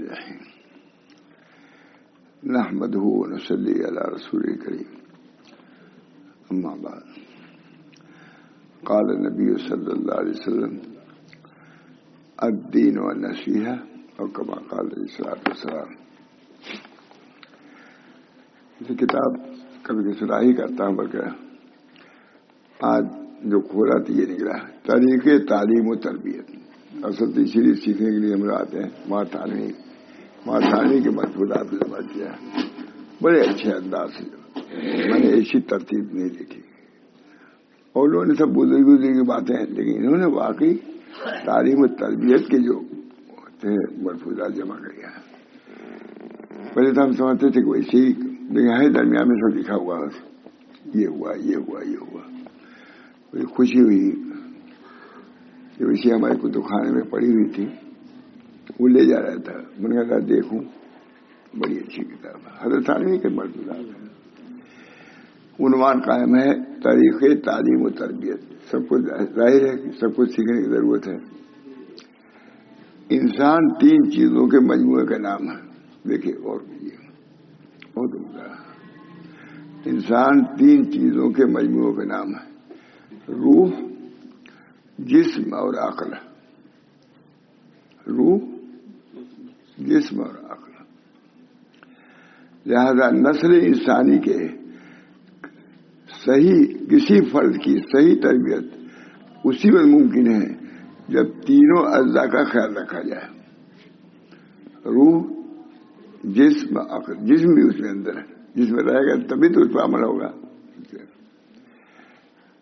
الرحیم نحمدہ ونصلی علی رسول کریم اما بعد قال النبی صلی اللہ علیہ وسلم الدین والنصیحہ اور کما قال علیہ الصلوۃ والسلام. یہ کتاب کبھی سنا ہی کرتا ہوں بلکہ آج جو کھولا تو یہ نکلا طریقے تعلیم و تربیت. اصل تو اسی لیے سیکھنے کے لیے ہم آتے ہیں. ماتھانی کے مضبوطات جمع کیا بڑے اچھے انداز سے. میں نے ایسی ترتیب نہیں دیکھی اور لوگوں نے سب بزرگی کی باتیں ہیں لیکن انہوں نے واقعی تعلیم و تربیت کے جو ہوتے ہیں ملفوظات جمع کیا. پہلے تو ہم سمجھتے تھے کہ ویسے ہی لیکن ہے درمیان میں سب لکھا ہوا یہ ہوا یہ ہوا یہ ہوا. بڑی خوشی ہوئی کہ ویسے ہمارے کتب خانے میں پڑی ہوئی تھی وہ لے جا رہا تھا. میں نے کہا دیکھوں بڑی اچھی کتاب ہے حضرت تھانوی کے ملفوظات ہیں. عنوان قائم ہے طریقے تعلیم و تربیت. سب کو ظاہر ہے کہ سب کچھ سیکھنے کی ضرورت ہے. انسان 3 چیزوں کے مجموعے کا نام ہے. دیکھیے اور بہت عمدہ. انسان 3 چیزوں کے مجموعے کا نام ہے. روح، جسم اور عقل. روح، جسم اور عقل. لہذا نسل انسانی کے صحیح کسی فرد کی صحیح تربیت اسی وقت ممکن ہے جب تینوں اجزاء کا خیال رکھا جائے. روح، جسم، عقل. جسم بھی اس میں اندر ہے. جس میں رہے گا تبھی تو اس پر عمل ہوگا.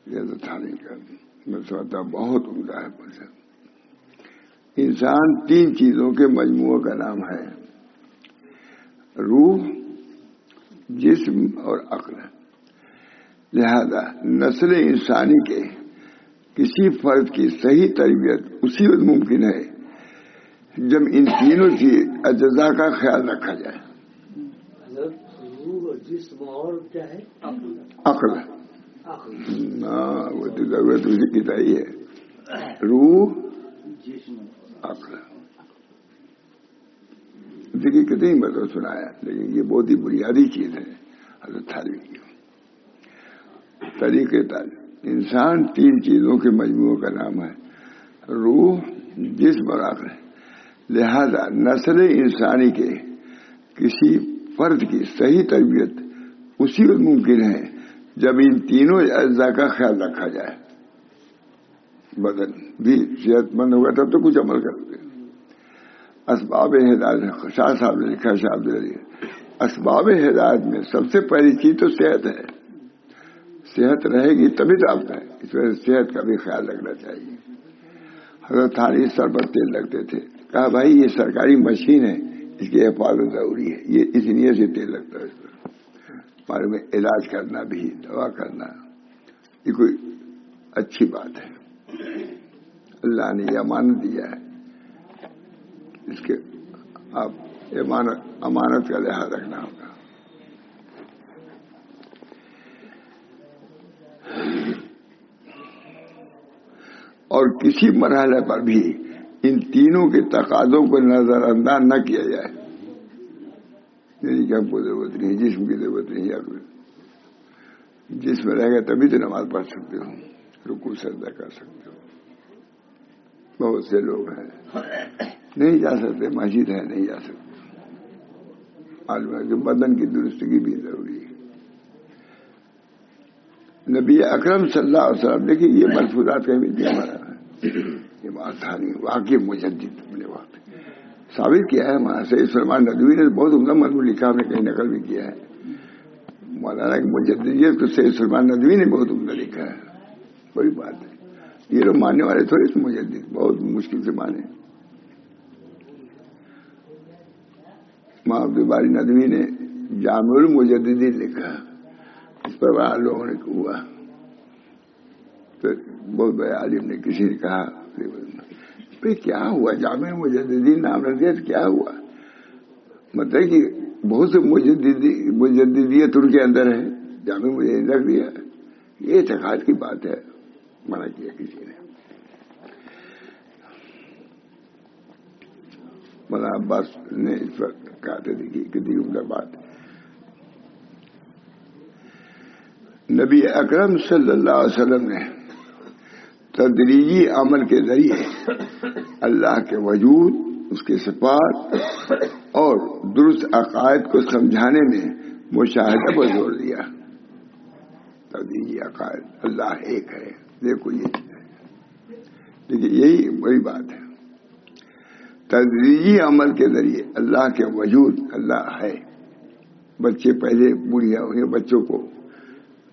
یہ تو تھا نہیں کر میں سمجھتا بہت عمدہ ہے. انسان 3 چیزوں کے مجموعے کا نام ہے. روح، جسم اور عقل. لہذا نسل انسانی کے کسی فرد کی صحیح تربیت اسی وقت ممکن ہے جب ان تینوں کی اجزاء کا خیال رکھا جائے. روح، جسم اور کیا ہے؟ عقل. وہ تو ضرورت اسی کی تھی ہے. روح، جسم، عقل. دیکھیے کتنی مطلب سنایا لیکن یہ بہت ہی بنیادی چیز ہے حضرت تھانوی کی. طریقے تعلیم. انسان 3 چیزوں کے مجموعے کا نام ہے. روح، جسم اور عقل. لہذا نسل انسانی کے کسی فرد کی صحیح تربیت اسی وقت ممکن ہے جب ان تینوں اجزاء کا خیال رکھا جائے. بدن بھی صحت مند ہوگا تب تو کچھ عمل کرتے. اسباب ہدایت شاہ صاحب نے لکھا. شاہ عبد العلی اسباب ہدایت میں سب سے پہلی چیز تو صحت ہے. صحت رہے گی تبھی تو آپ ہے. اس وجہ سے صحت کا بھی خیال رکھنا چاہیے. حضرت تھانوی سر پر تیل لگتے تھے. کہا بھائی یہ سرکاری مشین ہے اس کی حفاظت ضروری ہے. یہ اس لیے سے تیل لگتا ہے. اس پر ہمارے میں علاج کرنا بھی دوا کرنا یہ کوئی اچھی بات ہے. اللہ نے یہ امانت دیا ہے. اس کے آپ امانت کا لحاظ رکھنا ہوگا. اور کسی مرحلے پر بھی ان تینوں کے تقاضوں کو نظر انداز نہ کیا جائے. یعنی کہ ہم کو ضرورت نہیں، جسم کی ضرورت نہیں. جسم رہے گا تبھی تو نماز پڑھ سکتے ہو، رکوع سجدہ کر سکتے ہو. بہت سے لوگ ہیں نہیں جا سکتے. مسجد ہے نہیں جا سکتے. معلوم ہے کہ بدن کی درستگی بھی ضروری ہے. نبی اکرم صلی اللہ علیہ وسلم دیکھیے یہ ملفوظات کا بھی ہمارا یہ بات تھا نہیں. واقعی مجدد نے وقت ثابت کیا ہے. ہمارا سید سلمان ندوی نے بہت عمدہ مضمون لکھا. ہم نے کہیں نقل بھی کیا ہے. مولانا کی مجددیت کو سید سلمان ندوی نے بہت عمدہ لکھا ہے. بڑی بات ہے. یہ لوگ ماننے والے تھوڑے اس مجدد بہت مشکل سے مانے. عبد الباری ندوی نے جامع المجددین لکھا. اس پر بڑا لوگوں نے ہوا. تو بہت بڑے عالم نے کسی نے کہا کیا ہوا جامع المجددین نام رکھ دیا تو کیا ہوا؟ مطلب کہ بہت سے مجددیت ان کے اندر ہے. جامع مجددین رکھ دیا. یہ اعتقاد کی بات ہے. منع کیا کسی نے. مولانا عباس نے اس وقت کہتے تھے کہ کتنی عمدہ بات ہے. نبی اکرم صلی اللہ علیہ وسلم نے تدریجی عمل کے ذریعے اللہ کے وجود، اس کے صفات اور درست عقائد کو سمجھانے میں مشاہدہ پر زور دیا. تدریجی عقائد، اللہ ایک ہے، دیکھو یہ لیکن یہی بڑی بات ہے. تدریجی عمل کے ذریعے اللہ کے وجود، اللہ ہے. بچے پہلے بڑھیا ہوئے بچوں کو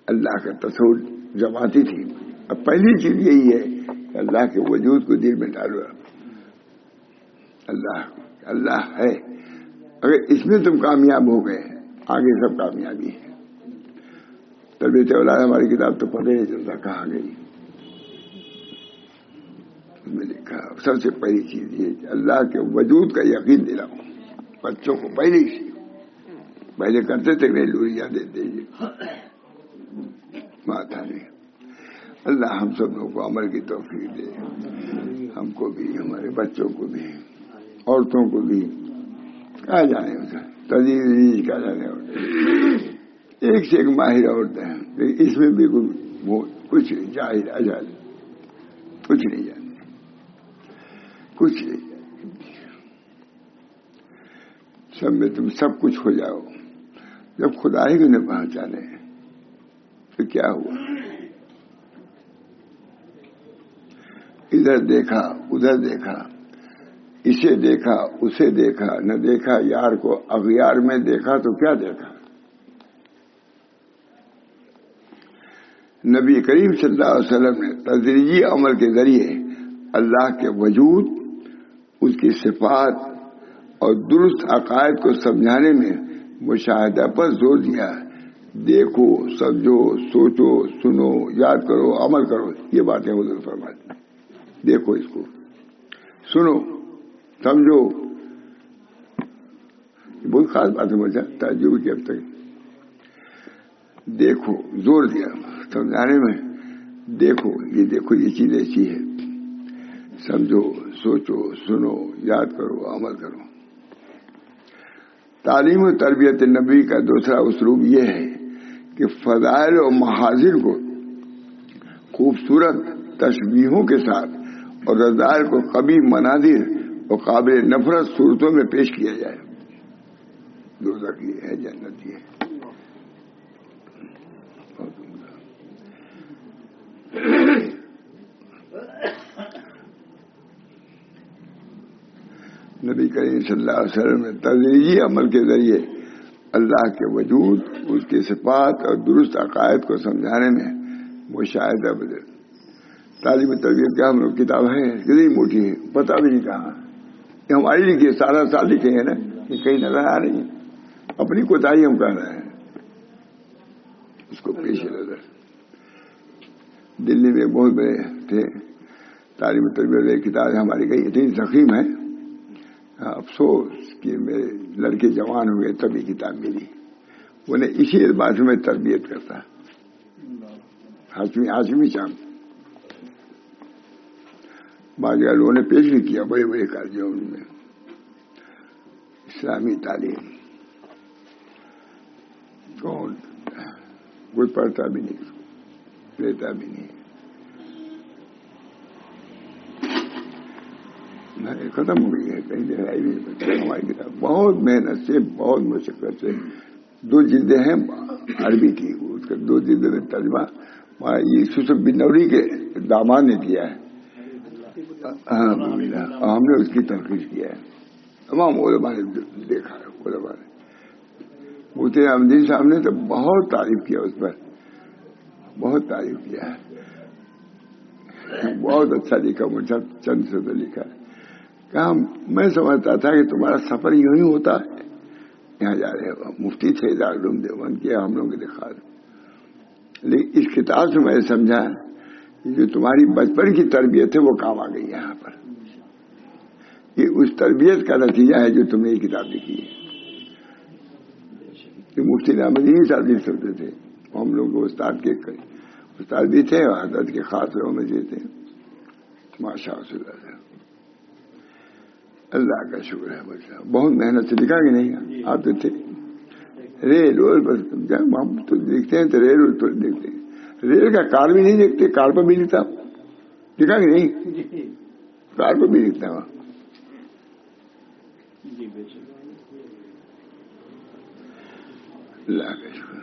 اللہ کا تصور جماتی تھی. اب پہلی چیز یہی ہے کہ اللہ کے وجود کو دل میں ڈالو. اللہ ہے. اگر اس میں تم کامیاب ہو گئے آگے سب کامیابی ہے. تربیت اولاد ہماری کتاب تو پتہ نہیں چلتا کہاں گئی. میں لکھا سب سے پہلی چیز یہ کہ اللہ کے وجود کا یقین دلاؤ بچوں کو. پہلے کرتے تھے نہیں لوریاں دیتے ماتا نہیں. اللہ ہم سب لوگوں کو عمل کی توفیق دے، ہم کو بھی، ہمارے بچوں کو بھی، عورتوں کو بھی. کہا جانے ہوتا تجیز کہا جانے ہوتا ایک سے ایک ماہر عورتیں ہیں لیکن اس میں بھی کچھ جاہل اجاہل کچھ نہیں جانتے. سب میں تم سب کچھ ہو جاؤ. جب خدا ہی انہیں پہچانے تو کیا ہوا؟ ادھر دیکھا ادھر دیکھا، اسے دیکھا اسے دیکھا، نہ دیکھا یار کو اغیار میں دیکھا تو کیا دیکھا؟ نبی کریم صلی اللہ علیہ وسلم نے تدریجی عمل کے ذریعے اللہ کے وجود، اس کی صفات اور درست عقائد کو سمجھانے میں مشاہدہ پر زور دیا. دیکھو، سمجھو، سوچو، سنو، یاد کرو، عمل کرو. یہ باتیں حضور فرماتے ہیں. دیکھو اس کو، سنو، سمجھو. بہت خاص بات ہے مجھے تعجب کی اب تک. دیکھو زور دیا سمجھانے میں. دیکھو یہ چیز ایسی ہے. سمجھو، سوچو، سنو، یاد کرو، عمل کرو. تعلیم و تربیت نبی کا دوسرا اسلوب یہ ہے کہ فضائل و محاذر کو خوبصورت تشبیہوں کے ساتھ اور رذائل کو قبیح مناظر اور قابل نفرت صورتوں میں پیش کیا جائے. دوزخ یہ ہے، جنت یہ ہے. نبی کریم صلی اللہ علیہ وسلم نے تدریجی عمل کے ذریعے اللہ کے وجود، اس کی صفات اور درست عقائد کو سمجھانے میں مشاہدہ بدل. تعلیم و تربیت کیا ہم لوگ کتاب ہے کتنی موٹی ہے پتہ بھی نہیں کہاں. یہ ہماری لکھی ہے، سارا سال لکھے ہیں نا، یہ کہیں نظر آ رہی ہے. اپنی کوتاہی ہم کہہ رہے ہیں، اس کو پیش نظر. دلی میں بہت بڑے تھے تعلیم و تربیت کتاب ہماری گئی اتنی زخیم ہے. افسوس کہ میرے لڑکے جوان ہوئے تبھی کتاب ملی. انہیں اسی اعتبار سے میں تربیت کرتا. ہاشمی چاند بعض لوگوں نے پیش بھی کیا بڑے بڑے کالجوں میں. اسلامی تعلیم کون کوئی پڑھتا بھی نہیں، لیتا بھی نہیں. ختم ہو گئی ہے، کہیں دہرائی بھی ہماری کتاب. بہت محنت سے، بہت مشقت سے 2 جلدیں ہیں عربی کی. اس کا 2 جلدوں میں ترجمہ یوسف بن نوری کے داماد نے کیا ہے. ہم نے اس کی تنقید کیا ہے. تمام علماء نے دیکھا ہے. علماء نے مفتی احمدین صاحب نے تو بہت تعریف کیا، اس پر بہت تعریف کیا ہے. بہت اچھا لکھا، مجھے چند سے تو لکھا ہے. میں سمجھتا تھا کہ تمہارا سفر یوں ہی ہوتا ہے. یہاں جا رہے ہو، مفتی تھے دارالعلوم دیوبند کیا ہم لوگوں کے دکھا. لیکن اس کتاب سے میں نے سمجھا جو تمہاری بچپن کی تربیت ہے وہ کام آ گئی یہاں پر. یہ اس تربیت کا نتیجہ ہے جو تم نے یہ کتاب لکھی ہے. کہ مفتی احمدین صاحب لکھ سکتے تھے، ہم لوگ استاد بھی تھے اور حضرت کے خاص لوگوں میں سے تھے. ماشاء اللہ. اللہ کا شکر ہے بچہ، بہت محنت سے لکھا کہ نہیں آپ تو تھے ریل ہم تو دیکھتے ہیں تو ریل تو دیکھتے ہیں، ریل کا کار بھی نہیں دیکھتے، کار پر بھی لکھتا لکھا کہ نہیں، کار پر بھی لکھتا وہاں. اللہ کا شکر.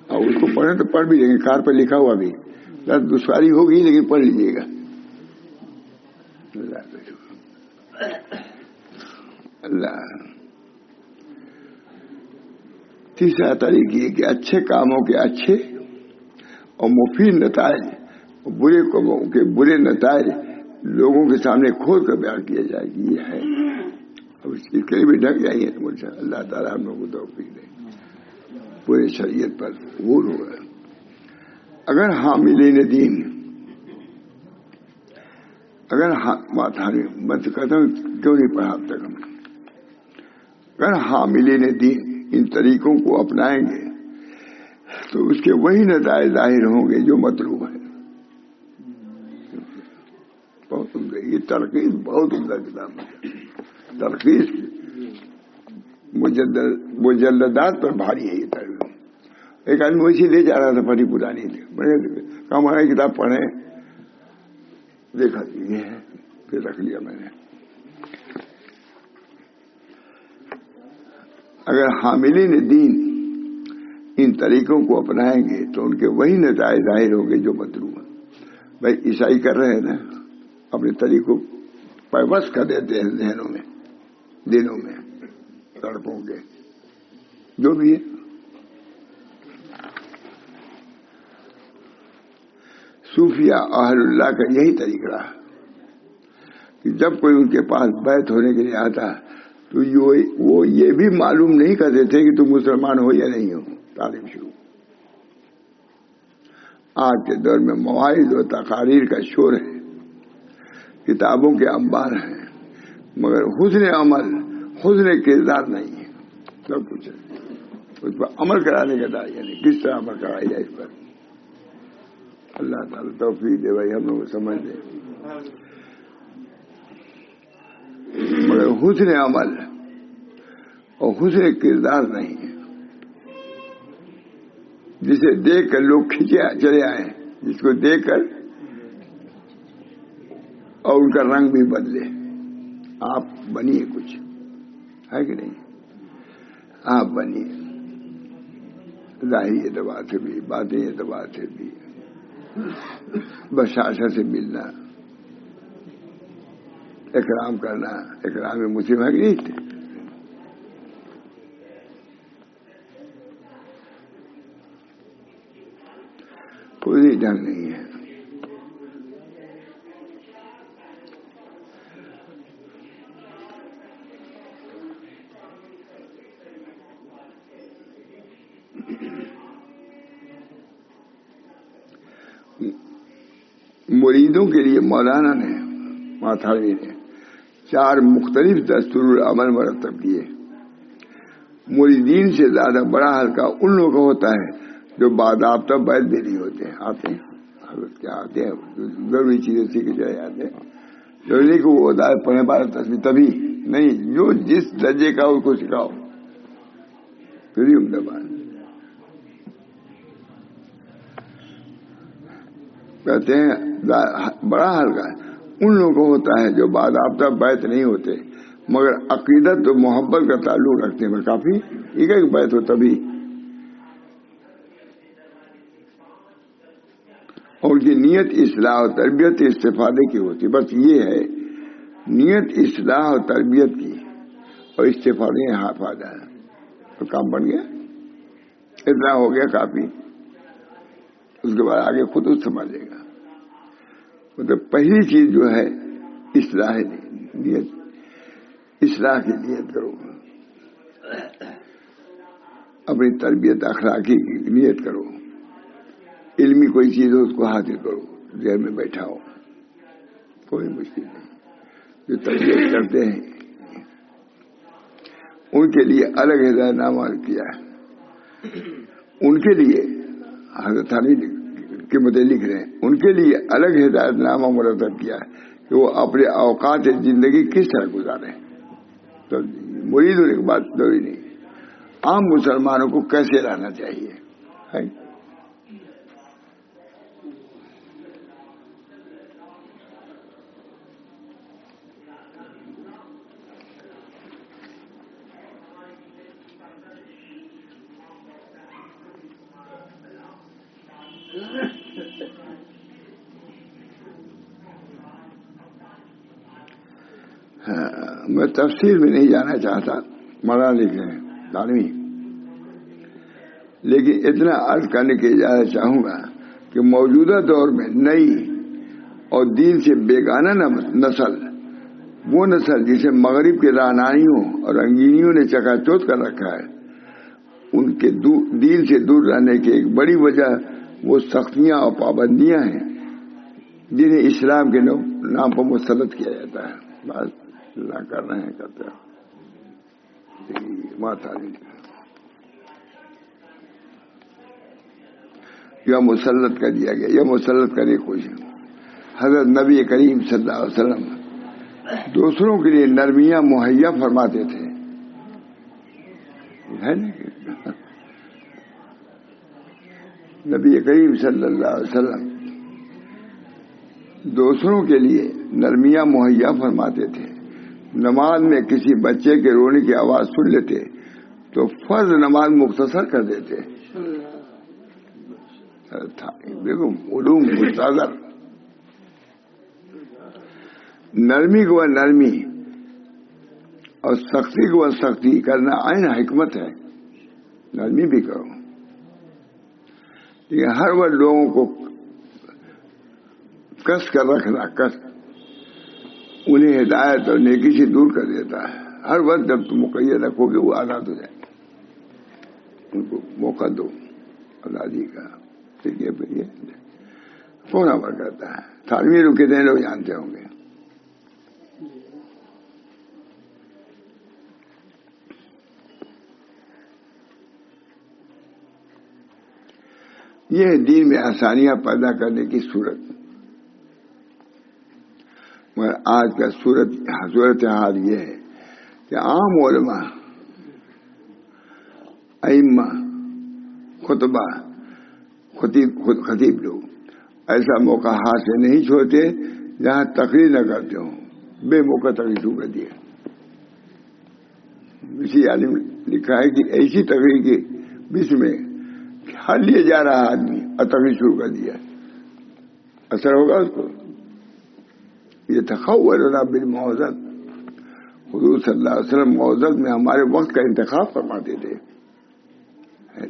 اور اس کو پڑھیں تو پڑھ بھی لیں گے، کار پر لکھا ہوا بھی دشواری ہوگی لیکن پڑھ لیجیے گا. اللہ کا شکر. اللہ تیسرا طریقہ یہ کہ اچھے کاموں کے اچھے اور مفید نتائج، برے کاموں کے برے نتائج لوگوں کے سامنے کھول کر بیان کیا جائے کہ یہ ہے. اب اس کے لیے بھی ڈھک جائیے تو مجھے اللہ تعالیٰ ہم لوگوں کو توفیق دے پورے شریعت پر غور ہوگا. اگر حاملین دین، اگر میں تو کہتا ہوں کیوں نہیں پڑھا اب تک ہم، اگر حاملین دین ان طریقوں کو اپنائیں گے تو اس کے وہی نتائج ظاہر ہوں گے جو مطلوب ہے. بہت عمدہ، یہ تلخیص بہت عمدہ کتاب ہے. تلخیص مجلدات پر بھاری ہے یہ تلخیص. ایک آدمی ویسے لے جا رہا تھا، بڑی پرانی تھی، کہا ہماری کتاب پڑھیں، دیکھا یہ ہے پھر رکھ لیا میں نے. اگر حاملین دین ان طریقوں کو اپنائیں گے تو ان کے وہی نتائج ظاہر ہوں گے جو مطلوب ہے. بھائی عیسائی کر رہے ہیں نا، اپنے طریقوں پیوست کر دیتے ہیں ذہنوں میں، دلوں میں، سڑکوں کے جو بھی ہے. صوفیہ اہل اللہ کا یہی طریقہ رہا کہ جب کوئی ان کے پاس بیعت ہونے کے لیے آتا تو وہ یہ بھی معلوم نہیں کرتے تھے کہ تم مسلمان ہو یا نہیں ہو. تعلیم شروع. آج کے دور میں مواعظ و تقاریر کا شور ہے، کتابوں کے انبار ہیں، مگر حسن عمل، حسن کردار نہیں ہے. سب کچھ ہے، اس پر عمل کرانے کا داعی نہیں، کس طرح عمل کرایا جائے اس پر. اللہ تعالیٰ توفیق دے بھائی ہم لوگ سمجھ لیں. مگر حسن عمل اور حسن کردار نہیں ہے، جسے دیکھ کر لوگ کھینچے چلے آئے، جس کو دیکھ کر اور ان کا رنگ بھی بدلے. آپ بنیے کچھ، ہے کہ نہیں؟ آپ بنیے، ظاہری اعتبار سے بھی، باطنی اعتبار سے بھی، بشاشت سے ملنا، اکرام کرنا. اکرام مسلم ہے کہ نہیں؟ کوئی ڈھنگ نہیں ہے. مریدوں کے لیے مولانا نے، ماتھاوی نے 4 مختلف دستور العمل مرتب کیے. مریدین سے زیادہ بڑا حلقہ ان لوگوں کا ہوتا ہے جو باضابطہ بیعت بھی نہیں ہوتے. آتے ہیں حضرت کیا آتے ہیں، ضروری چیزیں سیکھ کے چلے جاتے ہیں. ضروری کہ وہ ہدایت پڑھیں 12 تصویر تبھی نہیں، جو جس درجے کا اس کو سکھاؤ. پھر عمدہ بات کہتے ہیں بڑا حلقہ ان لوگوں کو ہوتا ہے جو باضابطہ بیعت نہیں ہوتے مگر عقیدت و محبت کا تعلق رکھتے ہیں. کافی ایک بیعت ہو تبھی. اور ان کی نیت اصلاح و تربیت استفادے کی ہوتی. بس یہ ہے نیت اصلاح و تربیت کی اور استفادے فائدہ ہے. تو کام بن گیا، اتنا ہو گیا کافی. اس کے بعد آگے خود اس سمجھ لے گا. مطلب پہلی چیز جو ہے اصلاح نیت، اصلاح کی نیت کرو. اپنی تربیت اخلاقی کی نیت کرو. علمی کوئی چیز ہو اس کو حاصل کرو، ذہن میں بیٹھا ہو، کوئی مشکل نہیں. جو تربیت کرتے ہیں ان کے لیے الگ ہدایت نامہ کیا ہے. ان کے لیے حضرت علی کے متعلق لکھ رہے ہیں، ان کے لیے الگ ہدایت نامہ مرتب کیا ہے کہ وہ اپنے اوقات زندگی کس طرح گزارے. تو مرید ہونے کی بات ضروری نہیں, عام مسلمانوں کو کیسے رہنا چاہیے ہے. میں تفصیل میں نہیں جانا چاہتا, مولانا لکھے ہیں تعلیمی, لیکن اتنا عرض کرنے کی اجازت چاہوں گا کہ موجودہ دور میں نئی اور دین سے بیگانہ نسل, وہ نسل جسے مغرب کے رہنائیوں اور رنگینیوں نے چکا چوت کر رکھا ہے, ان کے دین سے دور رہنے کی ایک بڑی وجہ وہ سختیاں اور پابندیاں ہیں جنہیں اسلام کے نام پر مسلط کیا جاتا ہے. بس اللہ کر رہے ہیں, کرتے ہیں یا مسلط کر دیا گیا, یا مسلط کرنے کی کوشش. حضرت نبی کریم صلی اللہ علیہ وسلم دوسروں کے لیے نرمیاں مہیا فرماتے تھے. نبی کریم صلی اللہ علیہ وسلم دوسروں کے لیے نرمیاں مہیا فرماتے تھے. نماز میں کسی بچے کے رونے کی آواز سن لیتے تو فرض نماز مختصر کر دیتے. دیکھو علوم مستحضر, نرمی کو نرمی اور سختی کو سختی کرنا عین حکمت ہے. نرمی بھی کرو, لیکن ہر وقت لوگوں کو کس کر رکھنا, کس انہیں ہدایت اور نیکی سے دور کر دیتا ہے. ہر وقت جب تم مقید رکھو گے وہ آزاد ہو جائے, ان کو موقع دو آزادی کا. ٹھیک ہے, پھر یہ کون امر کرتا ہے. تعلیمی لوگ کتنے لوگ جانتے ہوں گے. یہ دین میں آسانیاں پیدا کرنے کی صورت. مگر آج کا صورت حال یہ ہے کہ عام علماء, ائمہ, خطیب لوگ ایسا موقع ہاتھ سے نہیں چھوڑتے جہاں تقریر نہ کرتے ہوں. بے موقع تقریر شروع کر دیا. کسی عالم لکھا ہے کہ ایسی تقریر کے بیچ میں ہر لیے جا رہا آدمی اور تقریر شروع کر دیا, اثر ہوگا اس کو. یہ تخولنا بالموعظت. حضور صلی اللہ علیہ وسلم موعظت میں ہمارے وقت کا انتخاب فرماتے تھے.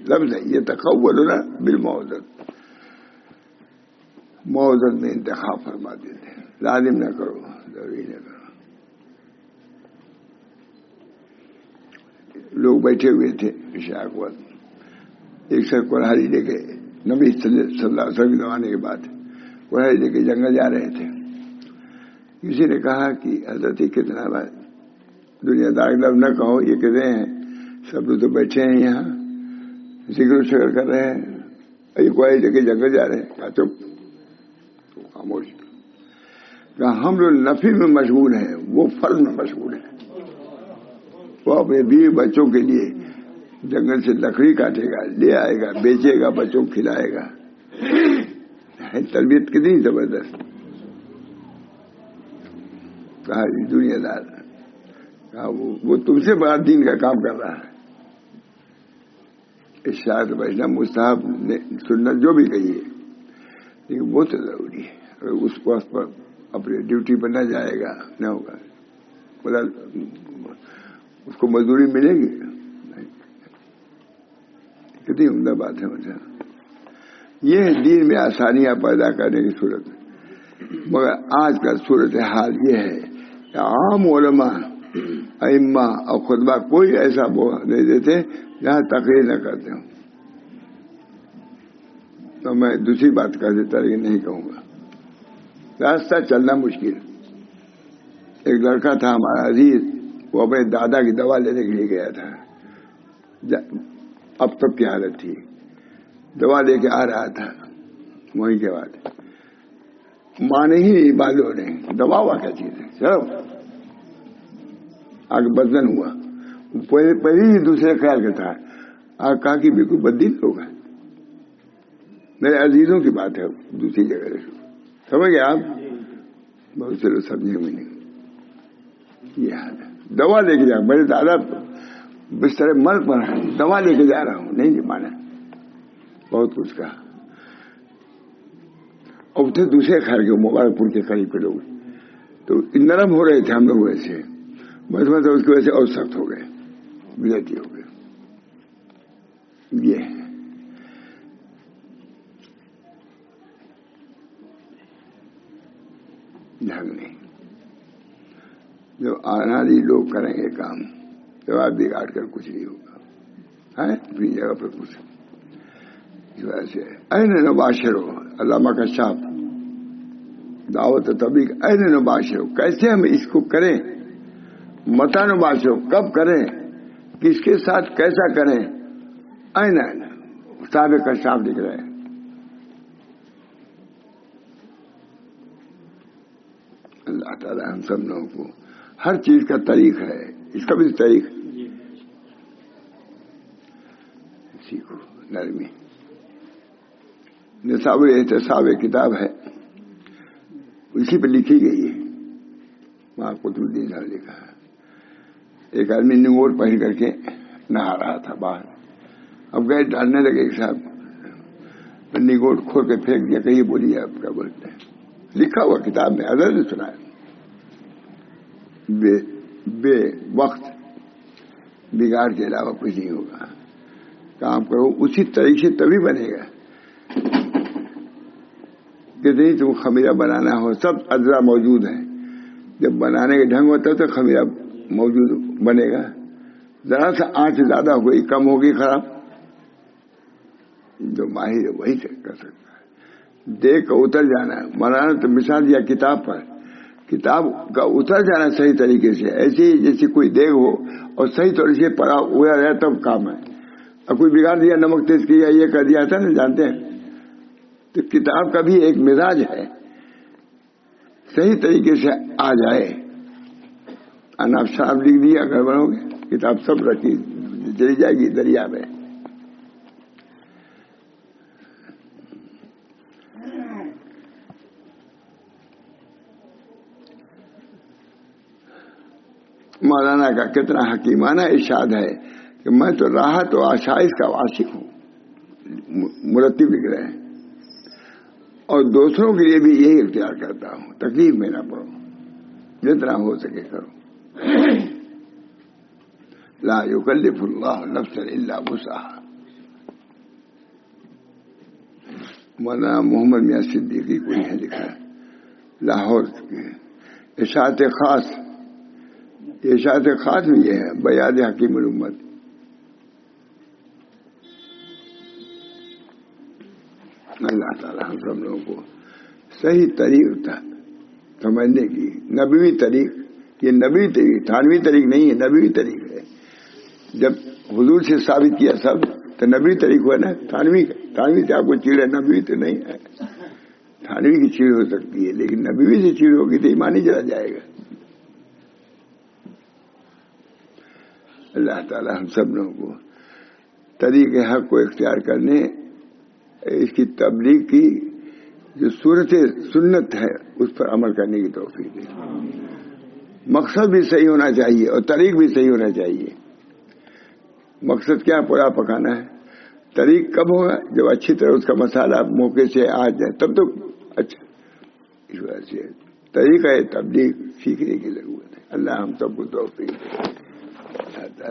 لفظ ہے یہ تخولنا بالموعظت, موعظت میں انتخاب فرماتے تھے. لازم نہ کرو, ضروری نہ کرو. لوگ بیٹھے ہوئے تھے عشاء کے وقت, ایک سر کڑھائی لے کے, نبی صلی اللہ علیہ وسلم کے زمانے کے بعد کڑھائی لے کے جنگل جا رہے تھے. کسی نے کہا کہ حضرت کتنا بات دنیا دار لفظ نہ کہو, یہ کہتے ہیں سب لوگ تو بیٹھے ہیں یہاں ذکر و شکر کر رہے ہیں, یہ کوئی لے کے جنگل جا رہے ہیں. کہا چپ, تو خاموش. کہا ہم لوگ نفی میں مشغول ہیں, وہ فرض میں مشغول ہیں. وہ اپنے بیوی بچوں کے لیے جنگل سے لکڑی کاٹے گا, لے آئے گا, بیچے گا, بچوں کو کھلائے گا. تربیت کتنی زبردست. کہا دنیا دار, کہا وہ تم سے بڑا دین کا کام کر رہا ہے. اشاعت بیٹھنا مستحب سنت جو بھی کہیے, لیکن وہ تو ضروری ہے. اگر اس وقت پر اپنے ڈیوٹی پر نہ جائے گا نہ ہوگا, بولا اس کو مزدوری ملے گی. کتنی عمدہ بات ہے. مجھے یہ دین میں آسانیاں پیدا کرنے کی صورت. مگر آج کا صورت حال یہ ہے کہ عام علماء, ائمہ اور خطبہ کوئی ایسا نہیں دیتے جہاں تقریر نہ کرتے ہوں. تو میں دوسری بات کر دیتا لیکن نہیں کہوں گا. راستہ چلنا مشکل. ایک لڑکا تھا ہمارا عزیز, وہ اپنے دادا کی دوا لینے کے لیے گیا تھا. اب تک کی حالت تھی, دوا لے کے آ رہا تھا. وہیں کے بعد مانے ہی نہیں والوں نے. دوا ہوا کیا چیز ہے؟ چلو آگے بدن ہوا. پہلے ہی دوسرے خیال کا تھا. آگ کہا کہ بالکل بدین لوگ ہیں. میرے عزیزوں کی بات ہے دوسری جگہ سے. سمجھ گئے آپ؟ بہت سے لوگ سمجھے بھی نہیں. یہ حال ہے. دوا لے کے جا. میرے دادا بستر مرگ پر ہے, دوا لے کے جا رہا ہوں. نہیں مانا. بہت کچھ کہا. اور تھے دوسرے خیر کے مبارک پور کے قریب کے لوگ, تو نرم ہو رہے تھے ہم لوگ ویسے. بس اس کی وجہ سے اور سخت ہو گئے, بجتی ہو گئے. یہ ڈھنگ نہیں. جو آنادی لوگ کریں گے کام, تو آپ بگاڑ کر کچھ نہیں ہوگا. ہے اپنی جگہ پر کچھ. اس وجہ سے این نباشر ہو علامہ کا شاپ دعوت تبلیغ. این نباشر ہو, کیسے ہم اس کو کریں؟ متا نباشر ہو, کب کریں, کس کے ساتھ کیسا کریں؟ این صاحب کا شاپ لکھ رہے ہیں. اللہ تعالیٰ ہم سب لوگوں کو ہر چیز کا طریق ہے. اس کا بھی طریق سیکھو. نرمی. نصاب الاحتساب کتاب ہے, اسی پہ لکھی گئی ہے. وہاں قطب الدین صاحب لکھا ہے. ایک آدمی نگوٹ پہن کر کے نہا رہا تھا باہر. اب گئے ڈالنے لگے ایک صاحب, نگوٹ کھول کے پھینک دیا. کہیں بولیے آپ کیا بولتے ہیں؟ لکھا ہوا کتاب میں, حضرت نے سنا ہے. بے وقت بگاڑ کے علاوہ کچھ نہیں ہوگا. کام کرو اسی طریقے سے تبھی بنے گا. کہ نہیں تم خمیرہ بنانا ہو, سب اجزاء موجود ہیں. جب بنانے کا ڈھنگ ہوتا ہے تو خمیرہ موجود بنے گا. ذرا سا آنچ زیادہ ہو گئی, کم ہوگی, خراب. جو ماہر ہے وہی کر سکتا ہے. دیکھ کر اتر جانا. مولانا تو مثال دیا کتاب پر, کتاب کا اتر جانا صحیح طریقے سے. ایسے ہی جیسے کوئی دیکھ ہو اور صحیح طور سے پڑا ہوا رہے تب کام ہے. اب کوئی بگاڑ دیا, نمک تیز کیا, یہ کر دیا تھا نا, جانتے ہیں. تو کتاب کا بھی ایک مزاج ہے, صحیح طریقے سے آ جائے. اناب صاحب لکھ دیا, گڑبڑ ہو گیا, کتاب سب رکھی چلی جائے گی دریا میں. مولانا کا کتنا حکیمانہ ارشاد ہے کہ میں تو راحت و آسائش کا عاشق ہوں. مرتب لکھ رہے ہیں. اور دوسروں کے لیے بھی یہی اختیار کرتا ہوں, تکلیف میں نہ پڑو, جتنا ہو سکے کرو. لا یکلف اللہ نفسا الا وسعها. مولانا محمد میاں صدیقی کوئی ہے لکھا ہے, لاہور کے. ارشاد خاص, ارشاد خاص میں یہ ہے, بیان حکیم الامت. اللہ تعالیٰ ہم سب لوگوں کو صحیح طریق تھا سمجھنے کی. نبوی طریق, یہ نبوی طریق, تھانوی طریق نہیں ہے, نبوی طریق ہے. جب حضور سے ثابت کیا سب تو نبوی طریق ہوا نا. تھانوی سے آپ کو چیڑ ہے, نبوی تو نہیں ہے. تھانوی کی چیڑ ہو سکتی ہے, لیکن نبوی سے چیڑ ہوگی تو ایمان ہی چلا جائے گا. اللہ تعالیٰ ہم سب لوگوں کو طریق حق کو اختیار کرنے, اس کی تبلیغ کی جو صورت سنت ہے اس پر عمل کرنے کی توفیق دے. مقصد بھی صحیح ہونا چاہیے اور طریق بھی صحیح ہونا چاہیے. مقصد کیا پورا پکانا ہے. طریق کب ہوگا؟ جب اچھی طرح اس کا مسالہ موقع سے آ جائے تب تو اچھا. اس وجہ سے طریقہ تبلیغ سیکھنے کی ضرورت ہے. اللہ ہم سب کو توفیق دے.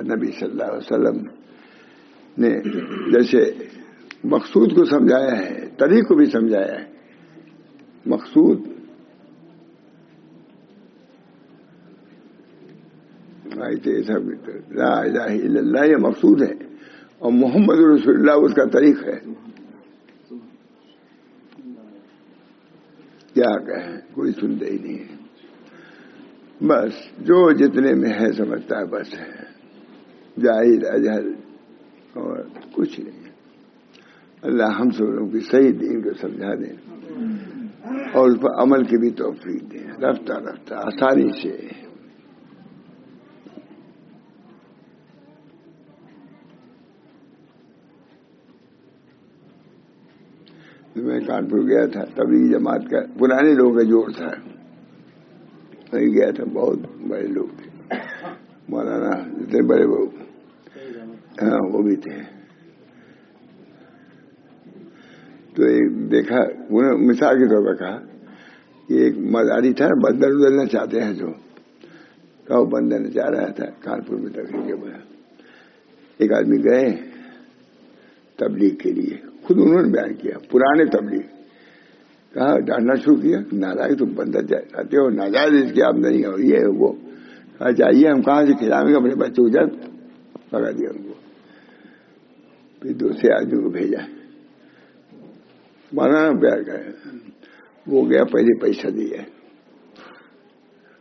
نبی صلی اللہ علیہ وسلم نے جیسے مقصود کو سمجھایا ہے, طریق کو بھی سمجھایا ہے. مقصود لا الہ الا اللہ یہ مقصود ہے, اور محمد رسول اللہ اس کا طریق ہے. کیا کہیں, کوئی سنتا ہی نہیں ہے. بس جو جتنے میں ہے سمجھتا ہے بس ہے, جاہل اجہل اور کچھ نہیں. اللہ ہم سب لوگوں کی صحیح دین کو سمجھا دیں. اور اس پر عمل کی بھی توفیق دے رفتہ رفتہ آسانی سے. میں کانپور گیا تھا, تبلیغی جماعت کا پرانے لوگوں کا جوڑ تھا, وہیں گیا تھا. بہت بڑے لوگ تھے, مولانا جتنے بڑے وہ, ہاں وہ بھی تھے. تو ایک دیکھا, انہوں نے مثال کے طور پر کہا کہ ایک مزاری تھا, بندر ادھرنا چاہتے ہیں جو, کہ وہ بندر چاہ رہا تھا کانپور میں تقریر کے بعد. ایک آدمی گئے تبلیغ کے لیے, خود انہوں نے بیان کیا پرانے تبلیغ, کہا ڈانٹنا شروع کیا, ناراض تم بندر چاہتے ہو, ناجائز اس کی آمدنی ہو, یہ وہ. کہا چاہیے ہم کہاں سے کھلائیں گے اپنے بچوں کو, جب پکڑ دیا ان کو. پھر دوسرے آدمی کو بھیجا, مولانا پیار کرے, وہ گیا پہلے پیسہ دیا,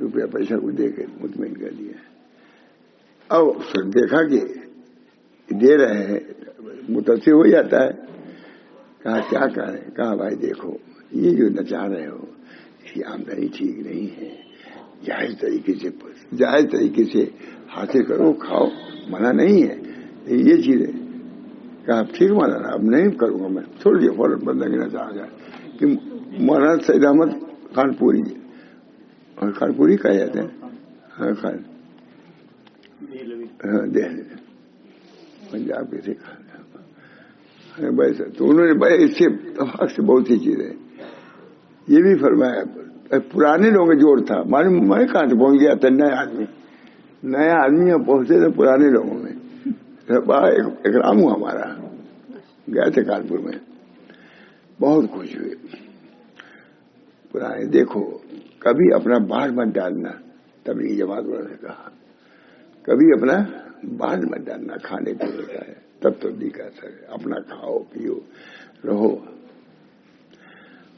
روپیہ پیسہ کو دے کے مطمئن کر دیا. اب دیکھا کہ دے رہے ہیں, متاثر ہو جاتا ہے. کہا کیا کریں, کہا بھائی دیکھو یہ جو نچا رہے ہو اس کی آمدنی ٹھیک نہیں ہے, جائز طریقے سے حاصل کرو, کھاؤ, منع نہیں ہے, یہ چیز ہے. کہا ٹھیک مولانا, اب نہیں کروں گا میں, چھوڑ دیا فوراً بندہ گنا چاہ گیا. کہ مولانا سید احمد خانپوری, اور خانپوری کہا جاتا ہے, ہاں خان, ہاں دہلی پنجاب کے تھے. تو انہوں نے بڑے اس سے اتفاق سے بہت سی چیزیں یہ بھی فرمایا. پرانے لوگوں کا جوڑ تھا, میں کہاں سے پہنچ گیا تھا, نیا آدمی پہنچے تھے پرانے لوگوں میں. بڑا اکرام ہوا ہمارا, گئے تھے کانپور میں, بہت خوش ہوئے. پرانے دیکھو کبھی اپنا باہر مت ڈالنا, تبلیغی جماعت والوں نے کہا کبھی اپنا باہر مت ڈالنا, کھانے پینے کا ہے تب تبلیغ کا اثر ہے, اپنا کھاؤ پیو رہو.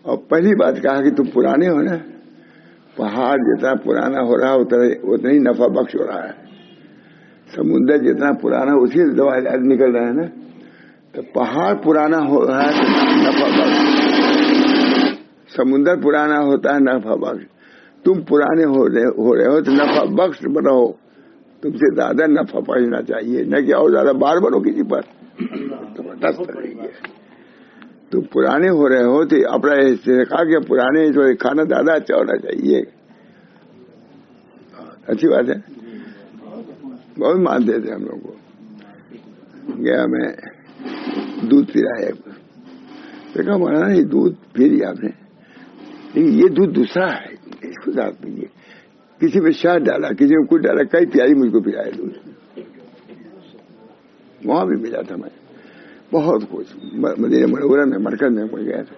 اور پہلی بات کہا کہ تم پرانے ہو نا, پہاڑ جتنا پرانا ہو رہا اتنا ہی نفع بخش ہو رہا ہے. سمندر جتنا پرانا اسی سے دوا نکل رہا ہے نا, تو پہاڑ پرانا ہو رہا ہے تو نفع بخش, سمندر پرانا ہوتا ہے نفع بخش. تم پرانے ہو رہے ہو تو نفع بخش رہو, تم سے زیادہ نفع پہنچنا چاہیے, نہ کہ اور زیادہ بار بنو کسی پر, زبردست رہے گی. تم پرانے ہو رہے ہو تو اپنا کہا کہ پرانے جو کھانا زیادہ اچھا ہونا چاہیے. اچھی بات ہے, بہت مانتے تھے ہم لوگ کو. گیا میں دودھ پلایا, دیکھا مولانا یہ دودھ پی لیا آپ نے, لیکن یہ دودھ دوسرا ہے, اس کو زیادہ پیجیے. کسی میں شہد ڈالا, کسی میں کچھ ڈالا, کئی پیاری مجھ کو پلایا دودھ. وہاں بھی ملا تھا, میں بہت کچھ مدینہ منورہ میں مرکز میں گیا تھا,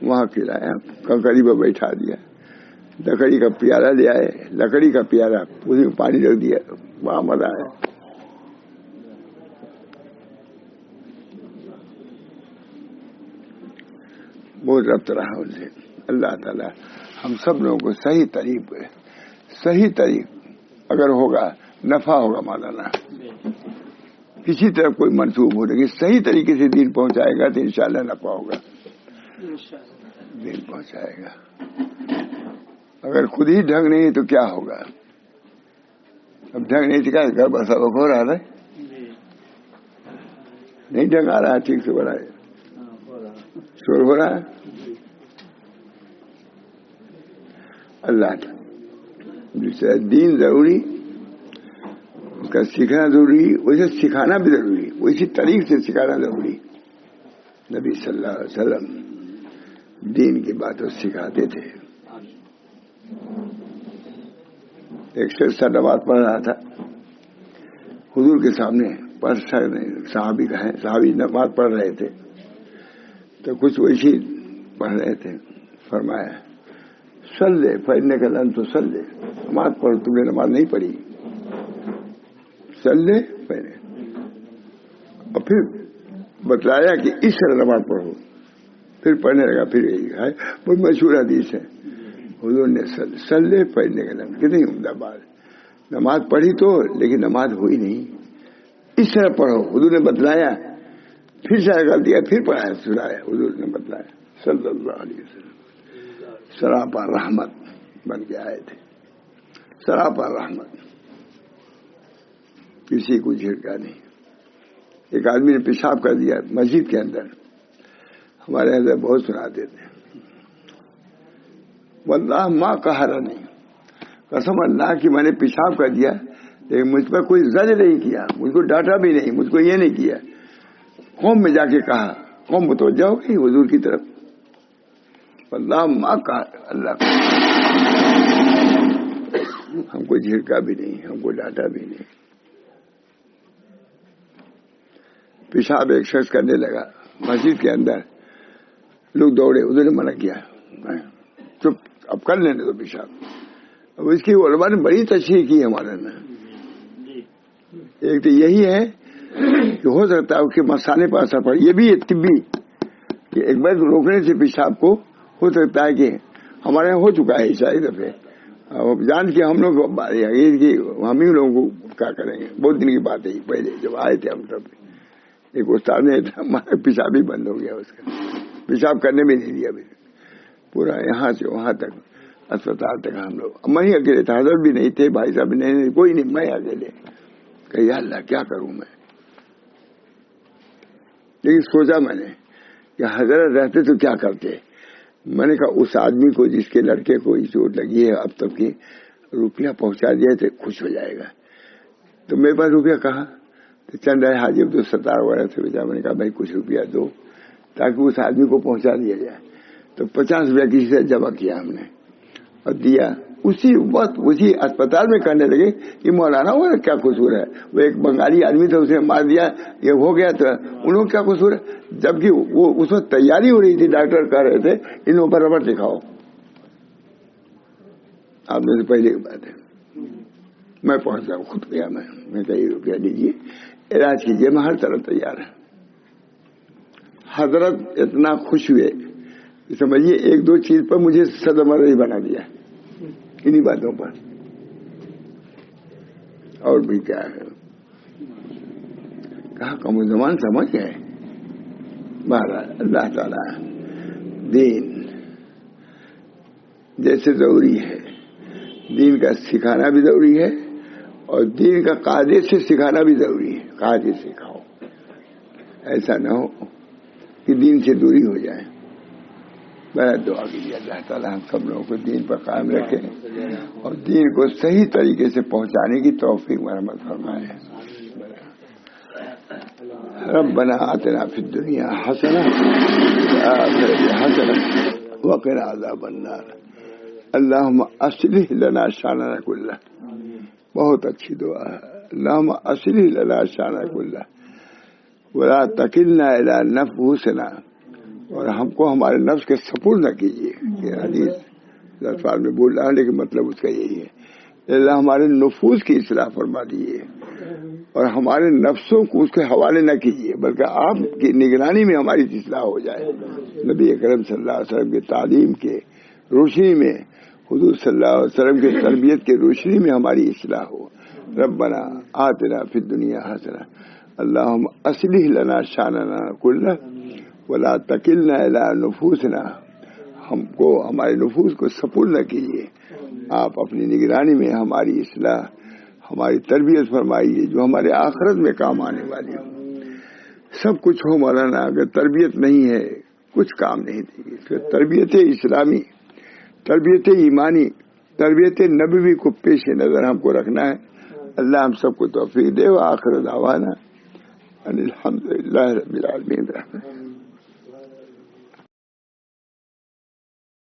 وہاں کھلایا, کنکڑی پہ بیٹھا دیا, لکڑی کا پیالہ لے آئے, لکڑی کا پیالہ اس میں پانی رکھ دیا, وہاں مزہ آیا. بہت ربط رہا ان سے. اللہ تعالیٰ ہم سب لوگوں کو صحیح طریق اگر ہوگا نفع ہوگا مولانا. کسی طرح کوئی منسوب ہو لیکن صحیح طریقے سے دین پہنچائے گا تو انشاءاللہ نفع ہوگا, دین پہنچائے گا. اگر خود ہی ڈھنگ نہیں تو کیا ہوگا؟ اب ڈھنگ نہیں سکھا, گھر پر سبق ہو رہا ہے, نہیں ڈھنگ آ رہا ہے ٹھیک سے, ہو رہا ہے, شور ہو رہا ہے. اللہ جس طرح دین ضروری, اس کا سیکھنا ضروری, ویسے سکھانا بھی ضروری, اسی طریقے سے سکھانا ضروری. نبی صلی اللہ علیہ وسلم دین کی باتیں سکھاتے تھے. ایک شخص نماز پڑھ رہا تھا حضور کے سامنے, صحابی نماز پڑھ رہے تھے, تو کچھ ویسی پڑھ رہے تھے. فرمایا صلی فإنک لم تصلی, نماز پڑھ, تم نے نماز نہیں پڑھی. صلی پہلے, اور پھر بتلایا کہ اس طرح نماز پڑھو, پھر پڑھنے لگا. پھر یہی ہے بہت مشہور حدیث ہے, حضور نے صلی فإنک لم, کتنی عمدہ بات. نماز پڑھی تو لیکن نماز ہوئی نہیں, اس طرح پڑھو. حضور نے بتلایا, پھر سے کر دیا, پھر پڑھایا, سنایا, حضور نے بتلایا صلی اللہ علیہ وسلم. سراپا رحمت بن کے آئے تھے. سراپا رحمت, کسی کو جھڑکا نہیں. ایک آدمی نے پیشاب کر دیا مسجد کے اندر, ہمارے اندر بہت سناتے تھے, واللہ ماں کہا نہیں, قسم اللہ کی میں نے پیشاب کر دیا لیکن مجھ پر کوئی زج نہیں کیا, مجھ کو ڈانٹا بھی نہیں, مجھ کو یہ نہیں کیا. قوم میں جا کے کہا, قوم متوجہ ہو گئی حضور کی طرف. واللہ ماں کہا, اللہ ہم کو جھڑکا بھی نہیں, ہم کو ڈانٹا بھی نہیں. پیشاب ایک شخص کرنے لگا مسجد کے اندر, لوگ دوڑے, ادھر نے منع کیا, چپ اب کر لینے دو پیشاب. اب اس کی علماء نے بڑی تشریح کی ہمارے میں. ایک تو یہی ہے کہ ہو سکتا ہے اس کے مسانے پر اثر پڑے, یہ بھی طبی کہ ایک بار روکنے سے پیشاب کو ہو سکتا ہے کہ ہمارے یہاں ہو چکا ہے ایسا ایک دفعہ. اب جان کے ہم لوگ ہم ہی لوگوں کو کیا کریں گے, بہت دن کی بات ہے. پہلے جب آئے تھے ہم سب, ایک استاد نے ہمارا پیشاب ہی بند ہو گیا, اس کا پیشاب کرنے بھی نہیں دیا. پورا یہاں سے وہاں تک اسپتال تک ہم لوگ, میں ہی اکیلے تھے, حضرت بھی نہیں تھے, بھائی صاحب نہیں, کوئی نہیں, میں اکیلے. کہ یا اللہ کیا کروں میں. لیکن سوچا میں نے کہ حضرت رہتے تو کیا کرتے. میں نے کہا اس آدمی کو جس کے لڑکے کو چوٹ لگی ہے اب تک کی روپیہ پہنچا دیا تو خوش ہو جائے گا. تو میرے پاس روپیہ کہاں, تو چند رہے حاجی عبد الستار وغیرہ سے بھیجا. میں نے کہا بھائی کچھ روپیہ دو تاکہ اس آدمی کو پہنچا دیا جائے. تو 50 روپیہ کسی سے جمع کیا ہم نے اور دیا. اسی وقت اسی اسپتال میں کرنے لگے یہ مولانا ہوا کیا قصور ہے, وہ ایک بنگالی آدمی تھا اسے مار دیا, یہ ہو گیا تو انہوں کیا قصور ہے. جبکہ وہ اس وقت تیاری ہو رہی تھی, ڈاکٹر کہہ رہے تھے انہوں پر ربڑ دکھاؤ. آپ نے تو پہلے کی بات ہے, میں پہنچا خود گیا, میں کہا یہ روپیہ دیجیے علاج کیجیے, میں ہر طرح تیار ہے. حضرت اتنا خوش ہوئے سمجھیے ایک دو چیز پر مجھے صدمہ ہی بنا دیا انہی باتوں پر. اور بھی کیا ہے, کہا کم زمان سمجھ گئے. بہرحال اللہ تعالی دین جیسے ضروری ہے, دین کا سکھانا بھی ضروری ہے اور دین کا قاعدے سے سکھانا بھی ضروری ہے. قاعدے سکھاؤ, ایسا نہ ہو کہ دین سے دوری ہو جائے. میں دعا کیجیے اللہ تعالیٰ ہم سب لوگوں کو دین پر قائم رکھے اور دین کو صحیح طریقے سے پہنچانے کی توفیق مرحمت فرمائے. ربنا آتنا فی الدنیا حسنہ وفی الآخرۃ حسنہ وقنا عذاب النار. اللہم اصلح لنا شاننا کلہ, بہت اچھی دعا ہے. اللہم اصلح لنا شاننا کلہ ولا تکلنا الی انفسنا, اور ہم کو ہمارے نفس کے سپرد نہ کیجیے. یہ حدیث الفاظ میں بول رہا ہے لیکن مطلب اس کا یہی ہے, اللہ ہمارے نفوس کی اصلاح فرما دیجیے اور ہمارے نفسوں کو اس کے حوالے نہ کیجیے بلکہ آپ کی نگرانی میں ہماری اصلاح ہو جائے. نبی اکرم صلی اللہ علیہ وسلم کی تعلیم کے روشنی میں, حضور صلی اللہ علیہ وسلم کی تربیت کے روشنی میں ہماری اصلاح ہو. ربنا آتنا فی الدنیا حسنہ اللہم اصلح لنا شاننا کلہ ولا تکلنا الی نفوسنا, ہم کو ہمارے نفوس کو سپرد نہ کیجیے, آپ اپنی نگرانی میں ہماری اصلاح ہماری تربیت فرمائیے جو ہمارے آخرت میں کام آنے والی ہو. سب کچھ ہو مولانا, اگر تربیت نہیں ہے کچھ کام نہیں دے گی. تربیت اسلامی, تربیت ایمانی, تربیت نبوی کو پیش نظر ہم کو رکھنا ہے. اللہ ہم سب کو توفیق دے. وآخر دعوانا ان الحمدللہ رب العالمین.